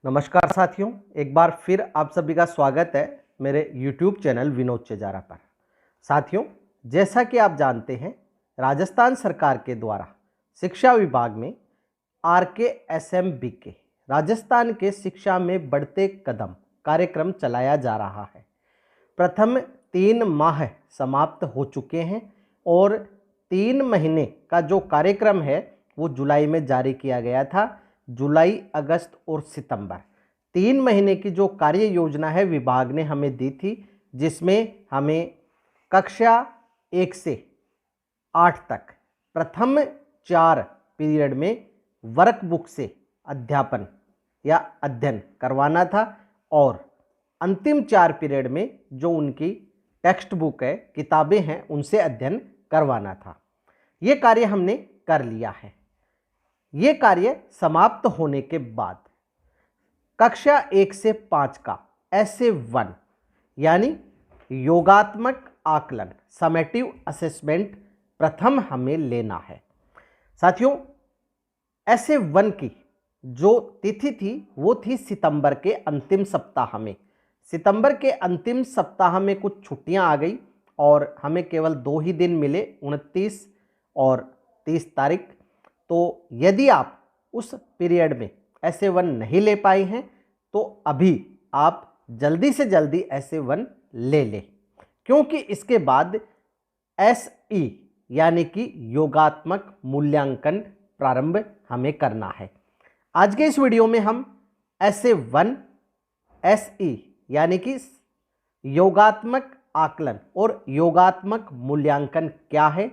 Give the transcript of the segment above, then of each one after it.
नमस्कार साथियों, एक बार फिर आप सभी का स्वागत है मेरे YouTube चैनल विनोद चेजारा पर। साथियों, जैसा कि आप जानते हैं, राजस्थान सरकार के द्वारा शिक्षा विभाग में RKSMBK राजस्थान के शिक्षा में बढ़ते कदम कार्यक्रम चलाया जा रहा है। प्रथम 3 माह समाप्त हो चुके हैं और 3 महीने का जो कार्यक्रम है वो जुलाई में जारी किया गया था। जुलाई, अगस्त और सितंबर 3 महीने की जो कार्य योजना है विभाग ने हमें दी थी, जिसमें हमें कक्षा 1 से 8 तक प्रथम 4 पीरियड में वर्कबुक से अध्यापन या अध्ययन करवाना था और अंतिम 4 पीरियड में जो उनकी टेक्स्ट बुक है, किताबें हैं, उनसे अध्ययन करवाना था। ये कार्य हमने कर लिया है। ये कार्य समाप्त होने के बाद कक्षा 1 से 5 का SA1 यानी योगात्मक आकलन, समेटिव असेसमेंट प्रथम हमें लेना है। साथियों, SA1 की जो तिथि थी वो थी सितंबर के अंतिम सप्ताह में। सितंबर के अंतिम सप्ताह में कुछ छुट्टियां आ गई और हमें केवल 2 ही दिन मिले, 29 और 30 तारीख। तो यदि आप उस पीरियड में SA1 नहीं ले पाए हैं तो अभी आप जल्दी से जल्दी SA1 ले लें, क्योंकि इसके बाद SE यानी कि योगात्मक मूल्यांकन प्रारंभ हमें करना है। आज के इस वीडियो में हम SA1 SE यानी कि योगात्मक आकलन और योगात्मक मूल्यांकन क्या है,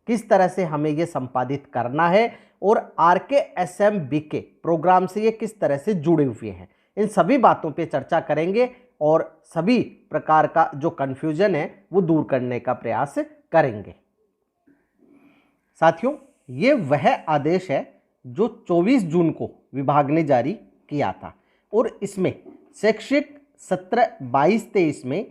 किस तरह से हमें यह संपादित करना है और RKSMBK प्रोग्राम से ये किस तरह से जुड़े हुए हैं, इन सभी बातों पे चर्चा करेंगे और सभी प्रकार का जो कन्फ्यूजन है वो दूर करने का प्रयास करेंगे। साथियों, ये वह आदेश है जो 24 जून को विभाग ने जारी किया था और इसमें शैक्षिक सत्र 22-23 में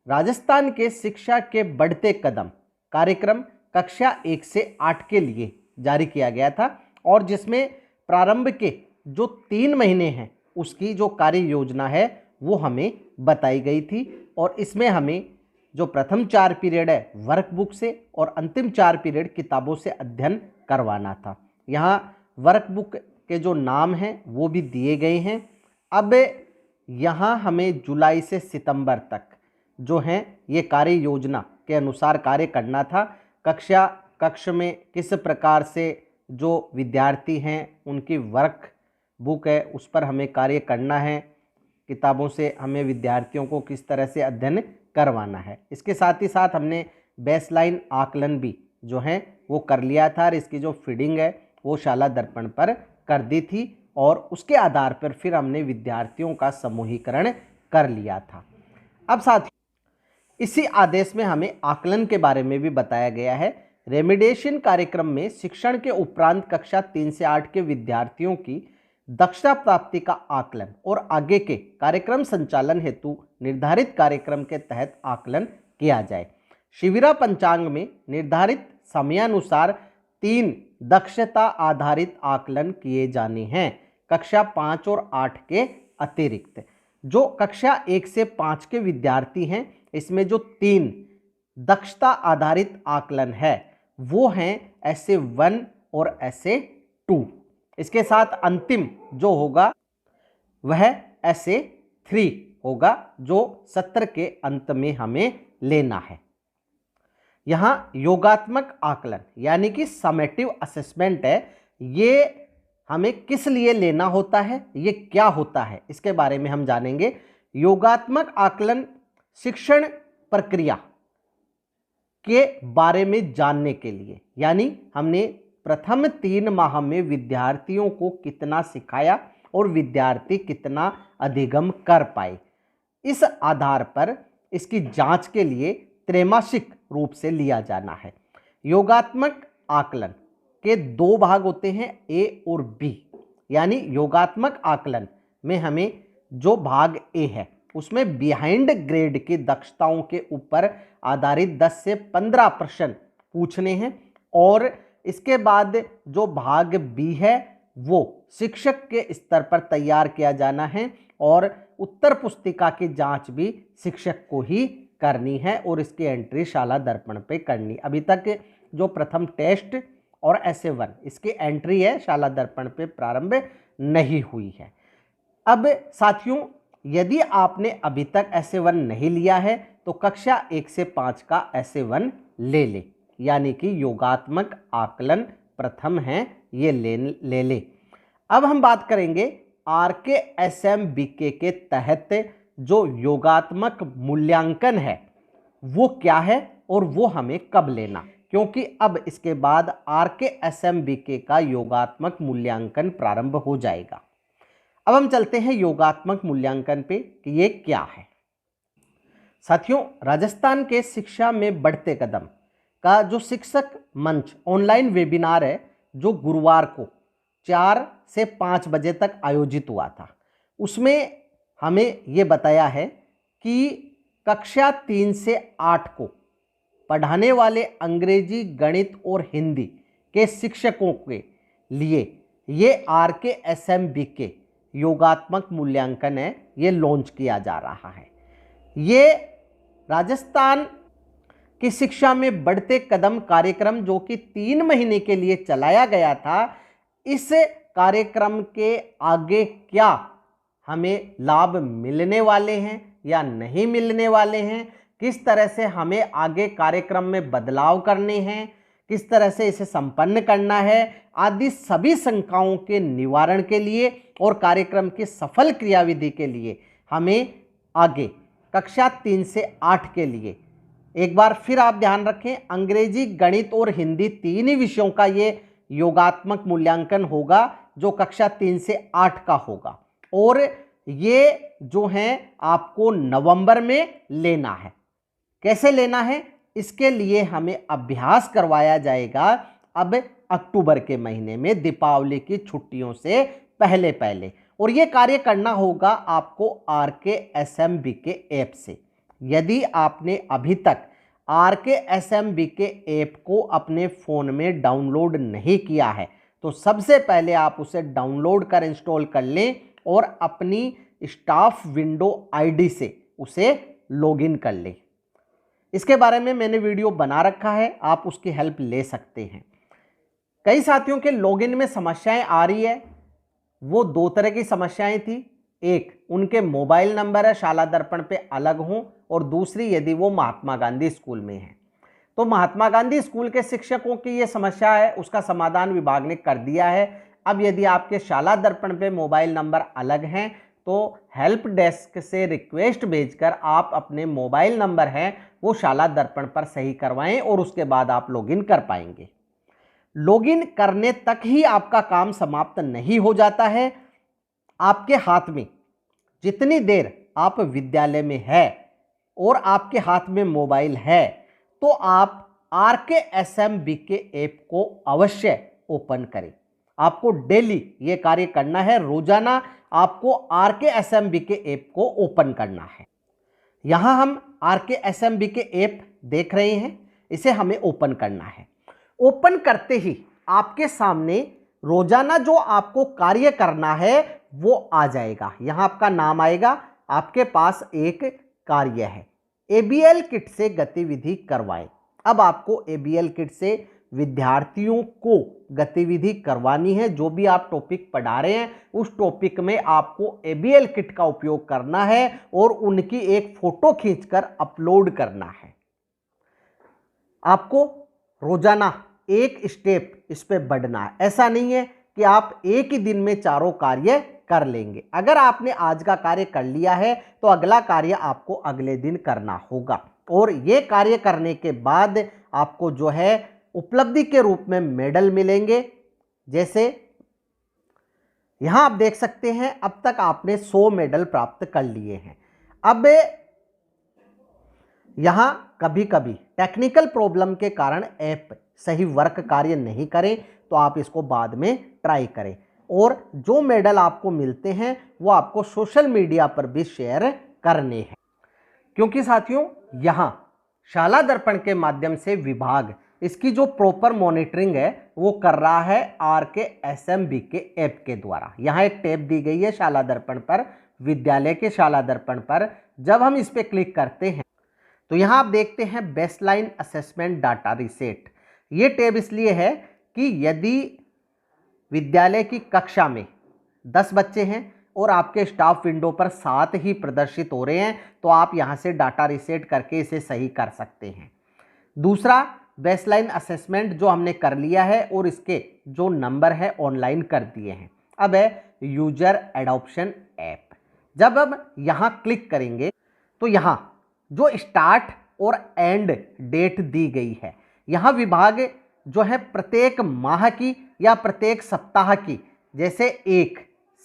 राजस्थान के शिक्षा के बढ़ते कदम कार्यक्रम कक्षा 1 से 8 के लिए जारी किया गया था और जिसमें प्रारंभ के जो 3 महीने हैं उसकी जो कार्य योजना है वो हमें बताई गई थी और इसमें हमें जो प्रथम 4 पीरियड है वर्कबुक से और अंतिम 4 पीरियड किताबों से अध्ययन करवाना था। यहाँ वर्कबुक के जो नाम हैं वो भी दिए गए हैं। अब यहाँ हमें जुलाई से सितंबर तक जो हैं ये कार्य योजना के अनुसार कार्य करना था। कक्ष में किस प्रकार से जो विद्यार्थी हैं उनकी वर्क बुक है उस पर हमें कार्य करना है, किताबों से हमें विद्यार्थियों को किस तरह से अध्ययन करवाना है। इसके साथ ही साथ हमने बेसलाइन आकलन भी जो है वो कर लिया था और इसकी जो फीडिंग है वो शाला दर्पण पर कर दी थी और उसके आधार पर फिर हमने विद्यार्थियों का समूहीकरण कर लिया था। अब साथ इसी आदेश में हमें आकलन के बारे में भी बताया गया है। रेमिडिएशन कार्यक्रम में शिक्षण के उपरांत कक्षा 3 से 8 के विद्यार्थियों की दक्षता प्राप्ति का आकलन और आगे के कार्यक्रम संचालन हेतु निर्धारित कार्यक्रम के तहत आकलन किया जाए। शिविरा पंचांग में निर्धारित समयानुसार 3 दक्षता आधारित आकलन किए जाने हैं कक्षा 5 और 8 के अतिरिक्त। जो कक्षा 1 से 5 के विद्यार्थी हैं इसमें जो 3 दक्षता आधारित आकलन है वो हैं SA1 और SA2। इसके साथ अंतिम जो होगा वह SA3 होगा जो सत्र के अंत में हमें लेना है। यहाँ योगात्मक आकलन यानी कि समेटिव असेसमेंट है, ये हमें किस लिए लेना होता है, ये क्या होता है, इसके बारे में हम जानेंगे। योगात्मक आकलन शिक्षण प्रक्रिया के बारे में जानने के लिए, यानी हमने प्रथम 3 माह में विद्यार्थियों को कितना सिखाया और विद्यार्थी कितना अधिगम कर पाए, इस आधार पर इसकी जांच के लिए त्रैमासिक रूप से लिया जाना है। योगात्मक आकलन के 2 भाग होते हैं, A और B। यानी योगात्मक आकलन में हमें जो भाग A है उसमें बिहाइंड ग्रेड की दक्षताओं के ऊपर आधारित 10 से 15 प्रश्न पूछने हैं। और इसके बाद जो भाग बी है वो शिक्षक के स्तर पर तैयार किया जाना है और उत्तर पुस्तिका की जांच भी शिक्षक को ही करनी है और इसकी एंट्री शाला दर्पण पे करनी। अभी तक जो प्रथम टेस्ट और essay 1 इसकी एंट्री है शाला दर्पण पे प्रारंभ नहीं हुई है। अब साथियों, यदि आपने अभी तक essay 1 नहीं लिया है तो कक्षा 1 से 5 का essay 1 ले ले, यानी कि योगात्मक आकलन प्रथम है, ये ले ले। अब हम बात करेंगे RKSM-BK के तहत जो योगात्मक मूल्यांकन है वो क्या है और वो हमें कब लेना, क्योंकि अब इसके बाद RKSM-BK का योगात्मक मूल्यांकन प्रारंभ हो जाएगा। अब हम चलते हैं योगात्मक मूल्यांकन पे कि ये क्या है। साथियों, राजस्थान के शिक्षा में बढ़ते कदम का जो शिक्षक मंच ऑनलाइन वेबिनार है जो गुरुवार को 4 से 5 बजे तक आयोजित हुआ था, उसमें हमें ये बताया है कि कक्षा 3 से 8 को पढ़ाने वाले अंग्रेजी, गणित और हिंदी के शिक्षकों के लिए ये RKSM-BK योगात्मक मूल्यांकन है, ये लॉन्च किया जा रहा है। ये राजस्थान की शिक्षा में बढ़ते कदम कार्यक्रम जो कि 3 महीने के लिए चलाया गया था, इस कार्यक्रम के आगे क्या हमें लाभ मिलने वाले हैं या नहीं मिलने वाले हैं, किस तरह से हमें आगे कार्यक्रम में बदलाव करने हैं, किस तरह से इसे संपन्न करना है, आदि सभी शंकाओं के निवारण के लिए और कार्यक्रम की सफल क्रियाविधि के लिए हमें आगे कक्षा 3 से 8 के लिए, एक बार फिर आप ध्यान रखें, अंग्रेजी, गणित और हिंदी 3 ही विषयों का ये योगात्मक मूल्यांकन होगा जो कक्षा 3 से 8 का होगा। और ये जो है आपको नवंबर में लेना है। कैसे लेना है, इसके लिए हमें अभ्यास करवाया जाएगा अब अक्टूबर के महीने में, दीपावली की छुट्टियों से पहले पहले। और ये कार्य करना होगा आपको RKSM-BK ऐप से। यदि आपने अभी तक RKSM-BK ऐप को अपने फ़ोन में डाउनलोड नहीं किया है तो सबसे पहले आप उसे डाउनलोड कर इंस्टॉल कर लें और अपनी स्टाफ विंडो आईडी से उसे लॉगिन कर लें। इसके बारे में मैंने वीडियो बना रखा है, आप उसकी हेल्प ले सकते हैं। कई साथियों के लॉगिन में समस्याएं आ रही है, वो 2 तरह की समस्याएं थी। एक, उनके मोबाइल नंबर है शाला दर्पण पे अलग हों, और दूसरी यदि वो महात्मा गांधी स्कूल में है। तो महात्मा गांधी स्कूल के शिक्षकों की ये समस्या है, उसका समाधान विभाग ने कर दिया है। अब यदि आपके शाला दर्पण पे मोबाइल नंबर अलग हैं तो हेल्प डेस्क से रिक्वेस्ट भेजकर आप अपने मोबाइल नंबर हैं वो शाला दर्पण पर सही करवाएं और उसके बाद आप लॉगिन कर पाएंगे। लॉगिन करने तक ही आपका काम समाप्त नहीं हो जाता है। आपके हाथ में जितनी देर आप विद्यालय में है और आपके हाथ में मोबाइल है तो आप RKSM-BK ऐप को अवश्य ओपन करें। आपको डेली ये कार्य करना है, रोजाना आपको RKSM-BK ऐप को ओपन करना है। यहाँ हम RKSM-BK ऐप देख रहे हैं, इसे हमें ओपन करना है। ओपन करते ही आपके सामने रोजाना जो आपको कार्य करना है वो आ जाएगा। यहाँ आपका नाम आएगा, आपके पास एक कार्य है, ABL किट से गतिविधि करवाएं। अब आपको ABL किट से विद्यार्थियों को गतिविधि करवानी है। जो भी आप टॉपिक पढ़ा रहे हैं उस टॉपिक में आपको ABL किट का उपयोग करना है और उनकी एक फोटो खींचकर अपलोड करना है। आपको रोजाना एक स्टेप इस पे बढ़ना है। ऐसा नहीं है कि आप एक ही दिन में चारों कार्य कर लेंगे। अगर आपने आज का कार्य कर लिया है तो अगला कार्य आपको अगले दिन करना होगा, और ये कार्य करने के बाद आपको जो है उपलब्धि के रूप में मेडल मिलेंगे। जैसे यहां आप देख सकते हैं अब तक आपने 100 मेडल प्राप्त कर लिए हैं। अब यहां कभी कभी टेक्निकल प्रॉब्लम के कारण ऐप सही वर्क कार्य नहीं करें तो आप इसको बाद में ट्राई करें, और जो मेडल आपको मिलते हैं वो आपको सोशल मीडिया पर भी शेयर करने हैं। क्योंकि साथियों यहाँ शाला दर्पण के माध्यम से विभाग इसकी जो प्रॉपर मॉनिटरिंग है वो कर रहा है RKSMBK ऐप के द्वारा। यहाँ एक टैब दी गई है शाला दर्पण पर, विद्यालय के शाला दर्पण पर। जब हम इस पर क्लिक करते हैं तो यहाँ आप देखते हैं बेसलाइन असेसमेंट डाटा रीसेट। ये टैब इसलिए है कि यदि विद्यालय की कक्षा में 10 बच्चे हैं और आपके स्टाफ विंडो पर 7 ही प्रदर्शित हो रहे हैं तो आप यहाँ से डाटा रीसेट करके इसे सही कर सकते हैं। दूसरा, बेसलाइन असेसमेंट जो हमने कर लिया है और इसके जो नंबर है ऑनलाइन कर दिए हैं। अब है यूजर एडॉप्शन ऐप। जब हम यहाँ क्लिक करेंगे तो यहाँ जो स्टार्ट और एंड डेट दी गई है, यहाँ विभाग जो है प्रत्येक माह की या प्रत्येक सप्ताह की, जैसे 1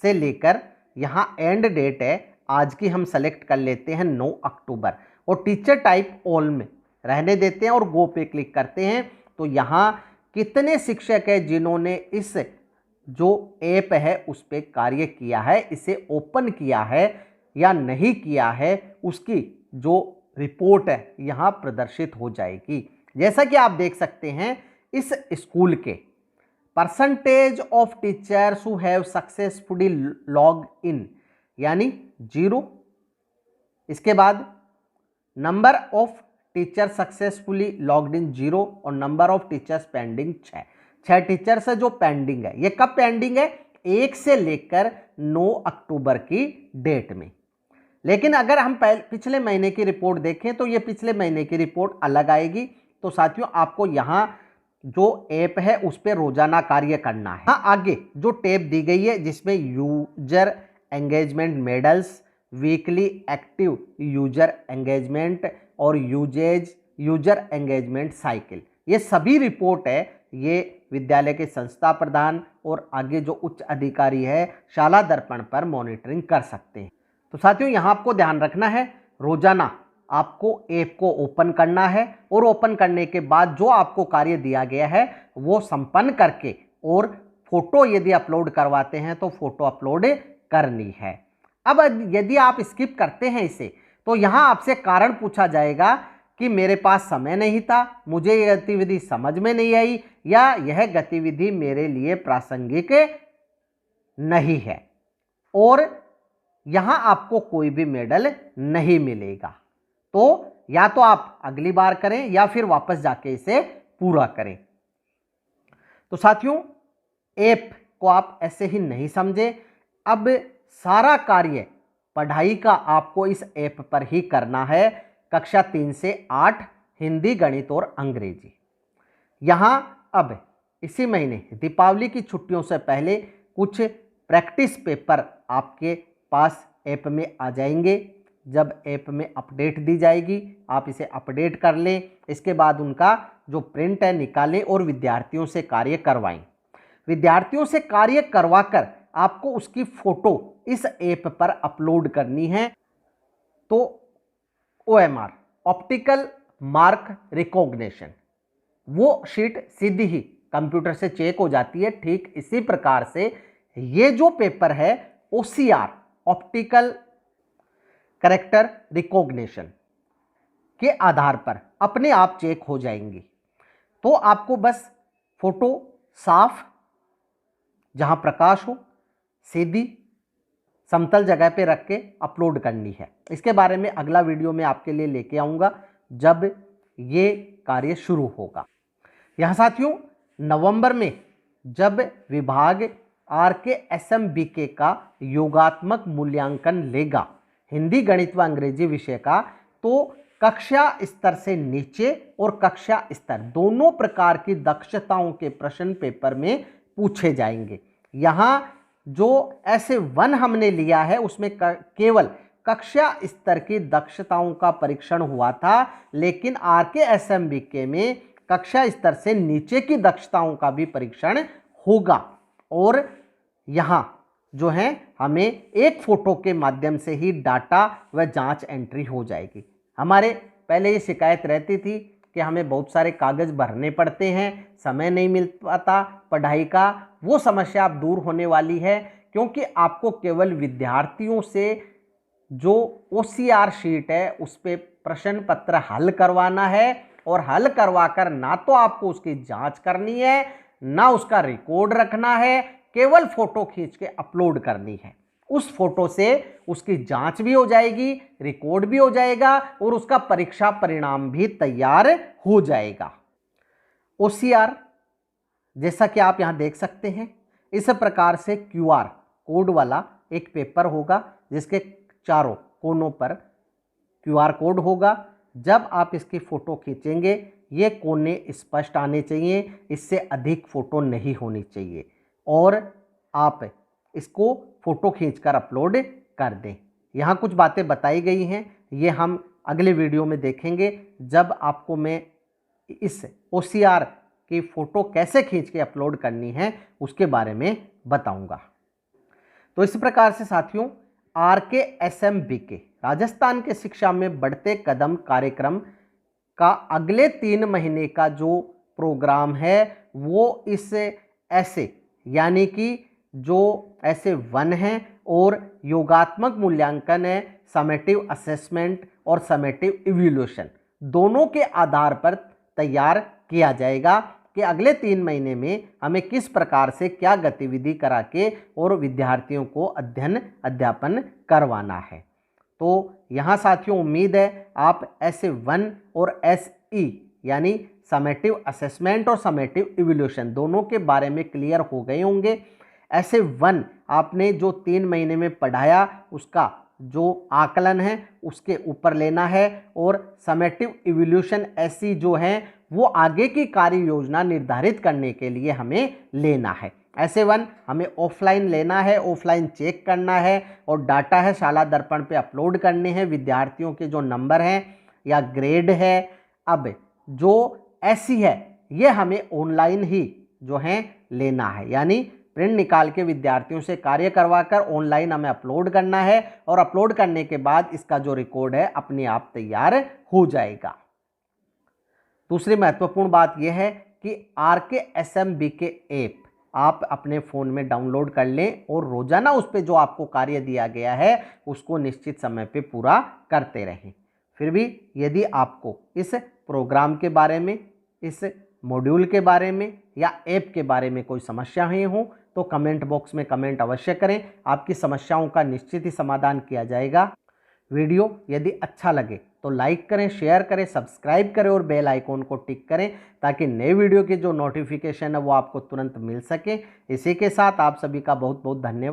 से लेकर यहाँ एंड डेट है आज की, हम सेलेक्ट कर लेते हैं 9 अक्टूबर और टीचर टाइप ऑल में रहने देते हैं और गो पे क्लिक करते हैं। तो यहाँ कितने शिक्षक हैं जिन्होंने इस जो ऐप है उस पर कार्य किया है, इसे ओपन किया है या नहीं किया है, उसकी जो रिपोर्ट है यहाँ प्रदर्शित हो जाएगी। जैसा कि आप देख सकते हैं इस स्कूल के percentage of teachers who have successfully log in यानी 0, इसके बाद number of teacher successfully logged in 0 और number of teachers pending 6 teachers है जो पेंडिंग है। ये कब पेंडिंग है? 1 से लेकर 9 अक्टूबर की डेट में। लेकिन अगर हम पिछले महीने की रिपोर्ट देखें तो ये पिछले महीने की रिपोर्ट अलग आएगी। तो साथियों आपको यहाँ जो ऐप है उस पर रोजाना कार्य करना है। हाँ, आगे जो टैब दी गई है जिसमें user engagement medals, weekly active user engagement और यूजर एंगेजमेंट साइकिल, ये सभी रिपोर्ट है ये विद्यालय के संस्था प्रधान और आगे जो उच्च अधिकारी है शाला दर्पण पर मॉनिटरिंग कर सकते हैं। तो साथियों यहाँ आपको ध्यान रखना है, रोजाना आपको ऐप को ओपन करना है और ओपन करने के बाद जो आपको कार्य दिया गया है वो संपन्न करके और फोटो यदि अपलोड करवाते हैं तो फोटो अपलोड करनी है। अब यदि आप स्किप करते हैं इसे तो यहाँ आपसे कारण पूछा जाएगा कि मेरे पास समय नहीं था, मुझे यह गतिविधि समझ में नहीं आई या यह गतिविधि मेरे लिए प्रासंगिक नहीं है, और यहाँ आपको कोई भी मेडल नहीं मिलेगा। तो या तो आप अगली बार करें या फिर वापस जाके इसे पूरा करें। तो साथियों ऐप को आप ऐसे ही नहीं समझे, अब सारा कार्य पढ़ाई का आपको इस ऐप पर ही करना है। कक्षा 3 से 8 हिंदी, गणित और अंग्रेजी। यहाँ अब इसी महीने दीपावली की छुट्टियों से पहले कुछ प्रैक्टिस पेपर आपके पास ऐप में आ जाएंगे। जब ऐप में अपडेट दी जाएगी आप इसे अपडेट कर लें, इसके बाद उनका जो प्रिंट है निकालें और विद्यार्थियों से कार्य करवाएं। विद्यार्थियों से कार्य करवाकर आपको उसकी फोटो इस ऐप पर अपलोड करनी है। तो OMR ऑप्टिकल मार्क रिकॉग्निशन, वो शीट सीधी ही कंप्यूटर से चेक हो जाती है। ठीक इसी प्रकार से ये जो पेपर है OCR ऑप्टिकल कैरेक्टर रिकॉग्निशन के आधार पर अपने आप चेक हो जाएंगी। तो आपको बस फोटो साफ, जहां प्रकाश हो, सीधी समतल जगह पे रख के अपलोड करनी है। इसके बारे में अगला वीडियो में आपके लिए लेके आऊँगा जब ये कार्य शुरू होगा। यहाँ साथियों नवंबर में जब विभाग RKSMBK का योगात्मक मूल्यांकन लेगा हिंदी, गणित व अंग्रेजी विषय का, तो कक्षा स्तर से नीचे और कक्षा स्तर दोनों प्रकार की दक्षताओं के प्रश्न पेपर में पूछे जाएंगे। यहाँ जो S1 हमने लिया है उसमें केवल कक्षा स्तर की दक्षताओं का परीक्षण हुआ था, लेकिन RKSMBK में कक्षा स्तर से नीचे की दक्षताओं का भी परीक्षण होगा। और यहाँ जो है हमें एक फोटो के माध्यम से ही डाटा व जांच एंट्री हो जाएगी। हमारे पहले ये शिकायत रहती थी कि हमें बहुत सारे कागज़ भरने पड़ते हैं, समय नहीं मिल पाता पढ़ाई का, वो समस्या अब दूर होने वाली है, क्योंकि आपको केवल विद्यार्थियों से जो OCR शीट है उस पे प्रश्न पत्र हल करवाना है, और हल करवाकर ना तो आपको उसकी जांच करनी है, ना उसका रिकॉर्ड रखना है, केवल फोटो खींच के अपलोड करनी है। उस फोटो से उसकी जांच भी हो जाएगी, रिकॉर्ड भी हो जाएगा, और उसका परीक्षा परिणाम भी तैयार हो जाएगा। OCR जैसा कि आप यहां देख सकते हैं, इस प्रकार से QR कोड वाला एक पेपर होगा जिसके चारों कोनों पर QR कोड होगा। जब आप इसकी फोटो खींचेंगे ये कोने स्पष्ट आने चाहिए, इससे अधिक फोटो नहीं होनी चाहिए, और आप इसको फोटो खींचकर अपलोड कर दें। यहाँ कुछ बातें बताई गई हैं, ये हम अगले वीडियो में देखेंगे जब आपको मैं इस OCR की फ़ोटो कैसे खींच के अपलोड करनी है उसके बारे में बताऊंगा। तो इस प्रकार से साथियों, RKSMBK राजस्थान के शिक्षा में बढ़ते कदम कार्यक्रम का अगले 3 महीने का जो प्रोग्राम है वो इस ऐसे यानी कि जो ऐसे 1 है और योगात्मक मूल्यांकन है, समेटिव असेसमेंट और समेटिव इवैल्यूएशन, दोनों के आधार पर तैयार किया जाएगा कि अगले 3 महीने में हमें किस प्रकार से क्या गतिविधि करा के और विद्यार्थियों को अध्ययन अध्यापन करवाना है। तो यहाँ साथियों उम्मीद है आप SA1 और SE यानी समेटिव असेसमेंट और समेटिव इवैल्यूएशन दोनों के बारे में क्लियर हो गए होंगे। SA1 आपने जो 3 महीने में पढ़ाया उसका जो आकलन है उसके ऊपर लेना है, और समेटिव इवैल्यूएशन SE जो है वो आगे की कार्य योजना निर्धारित करने के लिए हमें लेना है। SA1 हमें ऑफलाइन लेना है, ऑफलाइन चेक करना है, और डाटा है शाला दर्पण पे अपलोड करने हैं, विद्यार्थियों के जो नंबर हैं या ग्रेड है। अब जो SE है ये हमें ऑनलाइन ही जो है लेना है, यानी प्रिंट निकाल के विद्यार्थियों से कार्य करवाकर ऑनलाइन हमें अपलोड करना है, और अपलोड करने के बाद इसका जो रिकॉर्ड है अपने आप तैयार हो जाएगा। दूसरी महत्वपूर्ण बात यह है कि RKSMBK ऐप आप अपने फ़ोन में डाउनलोड कर लें, और रोज़ाना उस पर जो आपको कार्य दिया गया है उसको निश्चित समय पे पूरा करते रहें। फिर भी यदि आपको इस प्रोग्राम के बारे में, इस मॉड्यूल के बारे में या ऐप के बारे में कोई समस्याएं हो तो कमेंट बॉक्स में कमेंट अवश्य करें, आपकी समस्याओं का निश्चित ही समाधान किया जाएगा। वीडियो यदि अच्छा लगे तो लाइक करें, शेयर करें, सब्सक्राइब करें और बेल आइकॉन को टिक करें ताकि नए वीडियो के जो नोटिफिकेशन है वो आपको तुरंत मिल सके। इसी के साथ आप सभी का बहुत बहुत धन्यवाद।